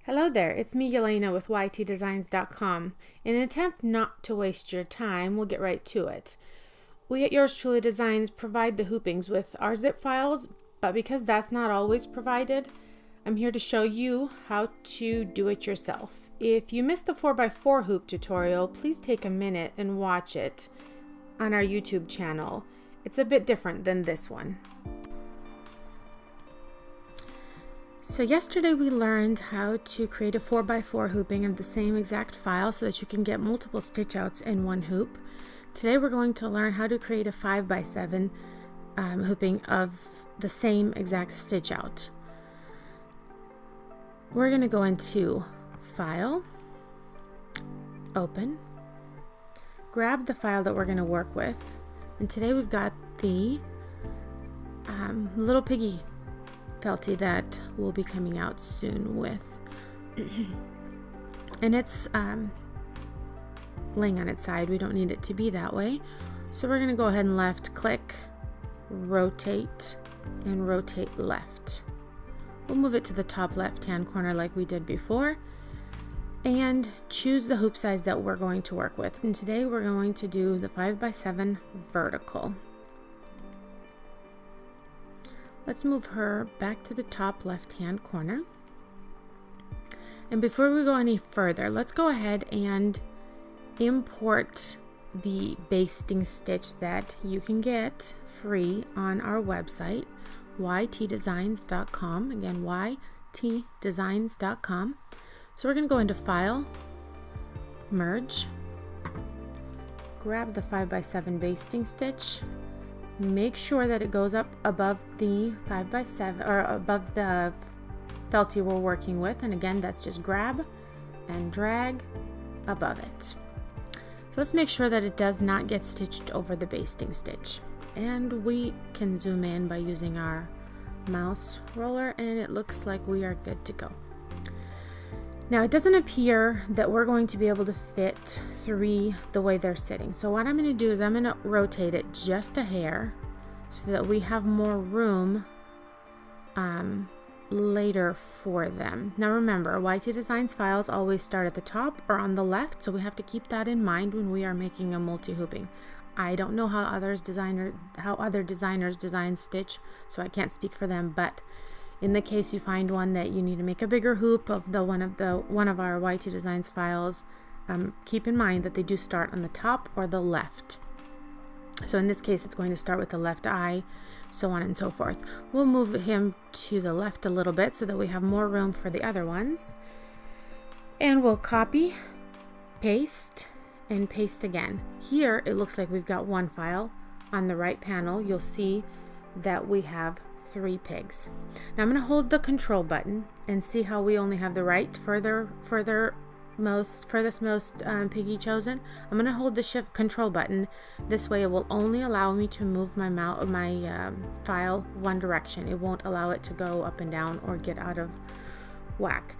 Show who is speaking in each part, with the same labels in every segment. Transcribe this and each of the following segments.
Speaker 1: Hello there, it's me Yelena with ytdesigns.com. In an attempt not to waste your time, we'll get right to it. We at Yours Truly Designs provide the hoopings with our zip files, but because that's not always provided, I'm here to show you how to do it yourself. If you missed the 4x4 hoop tutorial, please take a minute and watch it on our YouTube channel. It's a bit different than this one. So yesterday we learned how to create a 4x4 hooping of the same exact file so that you can get multiple stitch outs in one hoop. Today we're going to learn how to create a 5x7 hooping of the same exact stitch out. We're going to go into File, Open, grab the file that we're going to work with, and today we've got the little piggy felty that will be coming out soon with and it's laying on its side. We don't need it to be that way, so we're going to go ahead and left click, rotate, and rotate left. We'll move it to the top left hand corner like we did before and choose the hoop size that we're going to work with, and today we're going to do the 5x7 vertical. Let's move her back to the top left-hand corner. And before we go any further, let's go ahead and import the basting stitch that you can get free on our website, ytdesigns.com. Again, ytdesigns.com. So we're going to go into File, Merge, grab the 5x7 basting stitch. Make sure that it goes up above the 5x7 or above the felty we're working with, and again that's just grab and drag above it. So let's make sure that it does not get stitched over the basting stitch, and we can zoom in by using our mouse roller, and it looks like we are good to go. Now it doesn't appear that we're going to be able to fit three the way they're sitting. So what I'm going to do is I'm going to rotate it just a hair so that we have more room later for them. Now remember, YT Designs files always start at the top or on the left, so we have to keep that in mind when we are making a multi-hooping. I don't know how other designers design stitch, so I can't speak for them, but in the case you find one that you need to make a bigger hoop of one of our YT Designs files, keep in mind that they do start on the top or the left. So in this case it's going to start with the left eye, so on and so forth. We'll move him to the left a little bit so that we have more room for the other ones. And we'll copy, paste, and paste again. Here it looks like we've got one file. On the right panel you'll see that we have 3 pigs. Now I'm going to hold the control button and see how we only have the right furthest most piggy chosen. I'm going to hold the shift control button. This way it will only allow me to move my file one direction. It won't allow it to go up and down or get out of whack.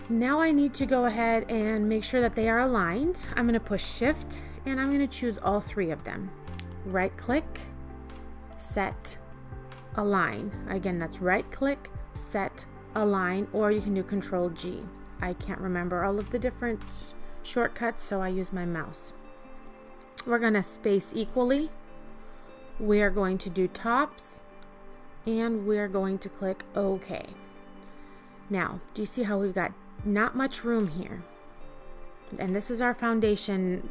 Speaker 1: Now I need to go ahead and make sure that they are aligned. I'm going to push shift and I'm going to choose all 3 of them. Right click, set, align. Again, that's right click, set, align, or you can do Control G. I can't remember all of the different shortcuts, so I use my mouse. We're going to space equally. We are going to do tops, and we're going to click OK. Now, do you see how we've got not much room here? And this is our foundation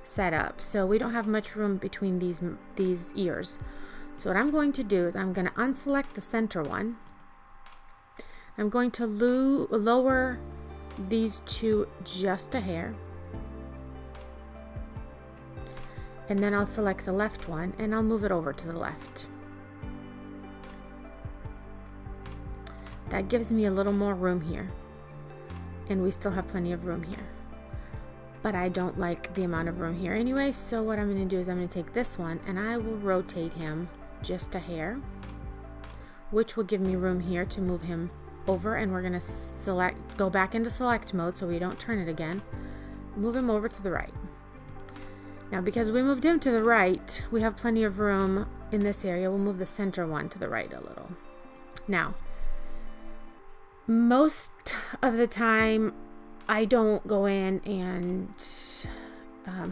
Speaker 1: setup, so we don't have much room between these ears. So what I'm going to do is I'm going to unselect the center one. I'm going to lower these 2 just a hair, and then I'll select the left one and I'll move it over to the left. That gives me a little more room here, and we still have plenty of room here. But I don't like the amount of room here anyway, so what I'm going to do is I'm going to take this one and I will rotate him just a hair, which will give me room here to move him over, and we're going to go back into select mode so we don't turn it again. Move him over to the right. Now because we moved him to the right, we have plenty of room in this area. We'll move the center one to the right a little. Now Most of the time I don't go in and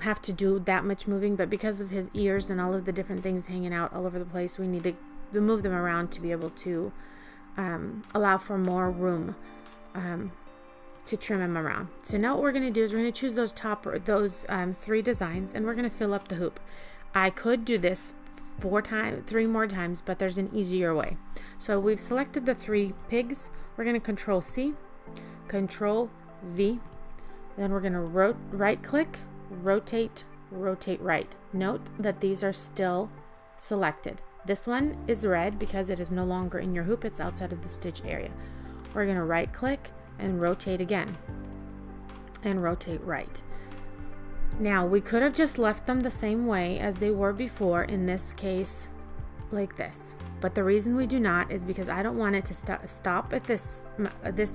Speaker 1: have to do that much moving, but because of his ears and all of the different things hanging out all over the place, we need to move them around to be able to allow for more room to trim them around. So now what we're going to do is we're going to choose those 3 designs, and we're going to fill up the hoop. I could do this 3 more times, but there's an easier way. So we've selected the 3 pigs. We're going to Control C, Control V, then we're going to right click, rotate right. Note that these are still selected. This one is red because it is no longer in your hoop, it's outside of the stitch area. We're going to right click and rotate again and rotate right. Now we could have just left them the same way as they were before, in this case like this, but the reason we do not is because I don't want it to stop at this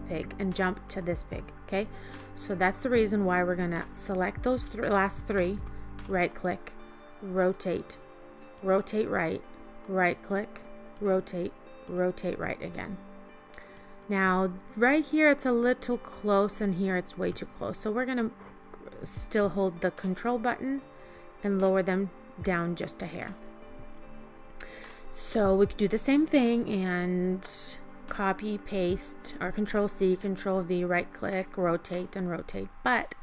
Speaker 1: pig and jump to this pig. Okay, so that's the reason why we're gonna select those last 3, right click, rotate right, right click, rotate right again. Now right here it's a little close, and here it's way too close, so we're gonna still hold the control button and lower them down just a hair. So we could do the same thing and copy paste, or Control C, Control V, right click, rotate and rotate, but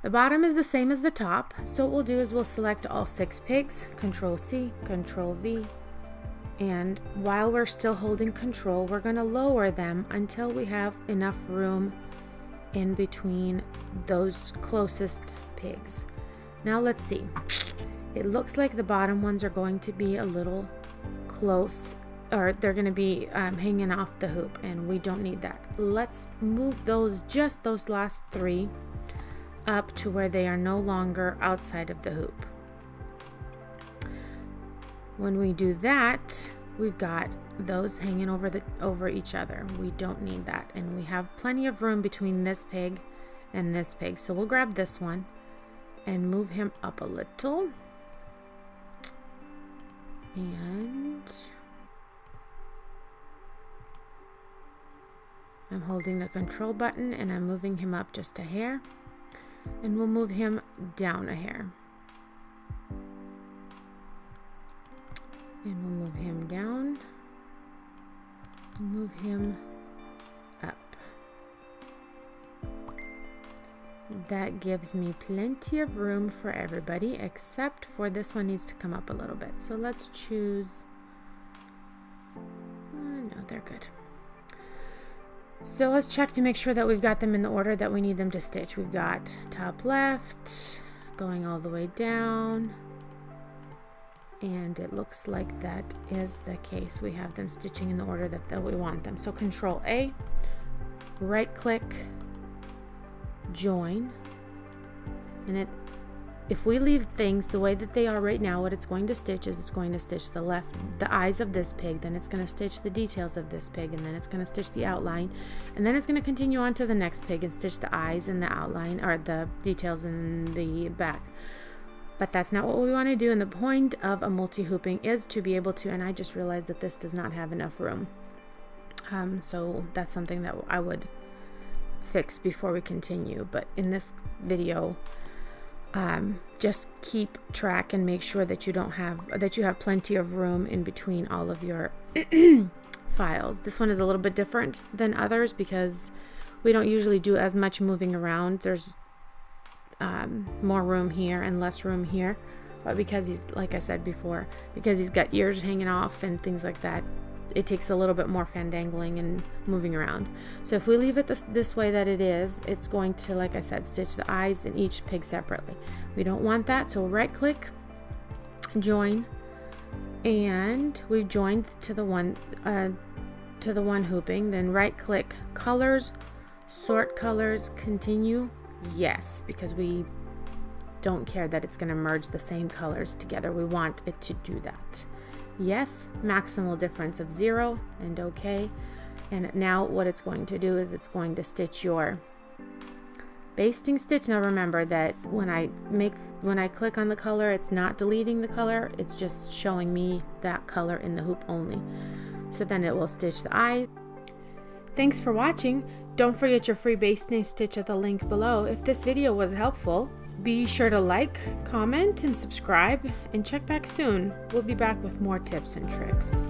Speaker 1: the bottom is the same as the top. So what we'll do is we'll select all 6 pigs, Control C, Control V, and while we're still holding control, we're going to lower them until we have enough room in between those closest pigs. Now let's see. It looks like the bottom ones are going to be a little close, or they're going to be hanging off the hoop, and we don't need that. Let's move just those last 3 up to where they are no longer outside of the hoop. When we do that, we've got those hanging over each other. We don't need that, and we have plenty of room between this pig and this pig. So we'll grab this one and move him up a little, and I'm holding the control button and I'm moving him up just a hair, and we'll move him down a hair. And we'll move him down and move him up. That gives me plenty of room for everybody, except for this one needs to come up a little bit. So let's choose, no, they're good. So let's check to make sure that we've got them in the order that we need them to stitch. We've got top left, going all the way down, and it looks like that is the case. We have them stitching in the order that we want them. So Control A, right click, join, and if we leave things the way that they are right now, what it's going to stitch is it's going to stitch the eyes of this pig, then it's going to stitch the details of this pig, and then it's going to stitch the outline, and then it's going to continue on to the next pig and stitch the eyes and the outline, or the details in the back. But that's not what we want to do, and the point of a multi-hooping is to be able to, and I just realized that this does not have enough room. So that's something that I would fix before we continue. But in this video, just keep track and make sure that you have plenty of room in between all of your files. This one is a little bit different than others because we don't usually do as much moving around. There's more room here and less room here, but because he's, like I said before, because he's got ears hanging off and things like that, it takes a little bit more fandangling and moving around. So if we leave it this way that it is, it's going to, like I said, stitch the eyes in each pig separately. We don't want that, so right click, join, and we've joined to the one hooping. Then right click, colors, sort colors, continue. Yes, because we don't care that it's going to merge the same colors together. We want it to do that. Yes, maximal difference of 0, and okay. And now what it's going to do is it's going to stitch your basting stitch. Now remember that when I click on the color, it's not deleting the color, it's just showing me that color in the hoop only. So then it will stitch the eyes. Thanks for watching. Don't forget your free basting stitch at the link below. If this video was helpful, be sure to like, comment, and subscribe, and check back soon. We'll be back with more tips and tricks.